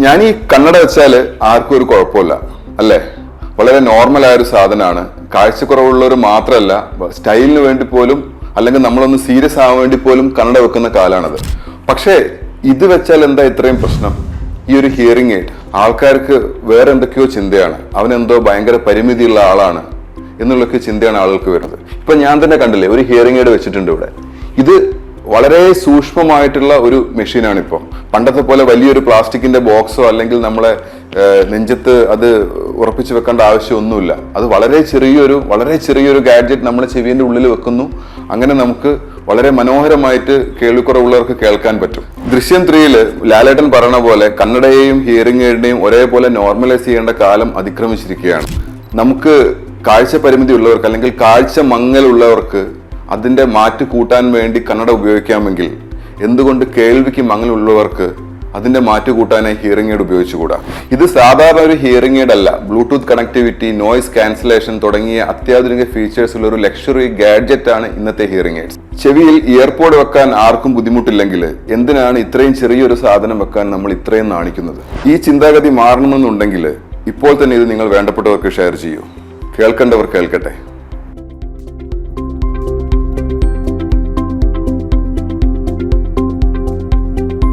ഞാൻ ഈ കണ്ണട വെച്ചാല് ആർക്കും ഒരു കുഴപ്പമില്ല അല്ലേ? വളരെ നോർമൽ ആയ ഒരു സാധനമാണ്. കാഴ്ചക്കുറവുള്ളവർ മാത്രമല്ല, സ്റ്റൈലിന് വേണ്ടി പോലും അല്ലെങ്കിൽ നമ്മളൊന്ന് സീരിയസ് ആവാൻ വേണ്ടി പോലും കണ്ണട വെക്കുന്ന കാലാണത്. പക്ഷേ ഇത് വെച്ചാൽ എന്താ ഇത്രയും പ്രശ്നം? ഈ ഒരു ഹിയറിംഗ് എയ്ഡ് ആൾക്കാർക്ക് വേറെ എന്തൊക്കെയോ ചിന്തയാണ്. അവനെന്തോ ഭയങ്കര പരിമിതിയുള്ള ആളാണ് എന്നുള്ളൊക്കെ ചിന്തയാണ് ആളുകൾക്ക് വരുന്നത്. ഇപ്പൊ ഞാൻ തന്നെ കണ്ടില്ലേ, ഒരു ഹിയറിംഗ് എയ്ഡ് വെച്ചിട്ടുണ്ട് ഇവിടെ. ഇത് വളരെ സൂക്ഷ്മമായിട്ടുള്ള ഒരു മെഷീനാണ്. ഇപ്പോൾ പണ്ടത്തെ പോലെ വലിയൊരു പ്ലാസ്റ്റിക്കിന്റെ ബോക്സോ അല്ലെങ്കിൽ നമ്മളെ നെഞ്ചത്ത് അത് ഉറപ്പിച്ചു വെക്കേണ്ട ആവശ്യമൊന്നുമില്ല. അത് വളരെ ചെറിയൊരു ഗാഡ്ജറ്റ് നമ്മുടെ ചെവിന്റെ ഉള്ളിൽ വെക്കുന്നു. അങ്ങനെ നമുക്ക് വളരെ മനോഹരമായിട്ട് കേൾവിക്കുറവുള്ളവർക്ക് കേൾക്കാൻ പറ്റും. ദൃശ്യം 3 ലാലേട്ടൻ പറയണ പോലെ കണ്ണടയെയും ഹിയറിംഗ് എയ്ഡിനെയും ഒരേപോലെ നോർമലൈസ് ചെയ്യേണ്ട കാലം അതിക്രമിച്ചിരിക്കുകയാണ്. നമുക്ക് കാഴ്ച പരിമിതി ഉള്ളവർക്ക് അല്ലെങ്കിൽ കാഴ്ച മങ്ങലുള്ളവർക്ക് അതിന്റെ മാറ്റ് കൂട്ടാൻ വേണ്ടി കണ്ണട ഉപയോഗിക്കാമെങ്കിൽ എന്തുകൊണ്ട് കേൾവിക്ക് മങ്ങലുള്ളവർക്ക് അതിന്റെ മാറ്റ് കൂട്ടാനായി ഹിയറിംഗ് എയ്ഡ് ഉപയോഗിച്ചുകൂടാ? ഇത് സാധാരണ ഒരു ഹിയറിംഗ് എയ്ഡ് അല്ല. ബ്ലൂടൂത്ത് കണക്ടിവിറ്റി, നോയ്സ് ക്യാൻസലേഷൻ തുടങ്ങിയ അത്യാധുനിക ഫീച്ചേഴ്സ് ഉള്ള ഒരു ലക്ഷറി ഗാഡ്ജറ്റ് ആണ് ഇന്നത്തെ ഹിയറിംഗ് എയ്ഡ്സ്. ചെവിയിൽ ഇയർപോഡ് വെക്കാൻ ആർക്കും ബുദ്ധിമുട്ടില്ലെങ്കിൽ എന്തിനാണ് ഇത്രയും ചെറിയൊരു സാധനം വെക്കാൻ നമ്മൾ ഇത്രയും നാണിക്കുന്നത്? ഈ ചിന്താഗതി മാറണമെന്നുണ്ടെങ്കിൽ ഇപ്പോൾ തന്നെ ഇത് നിങ്ങൾ വേണ്ടപ്പെട്ടവർക്ക് ഷെയർ ചെയ്യൂ. കേൾക്കേണ്ടവർ കേൾക്കട്ടെ.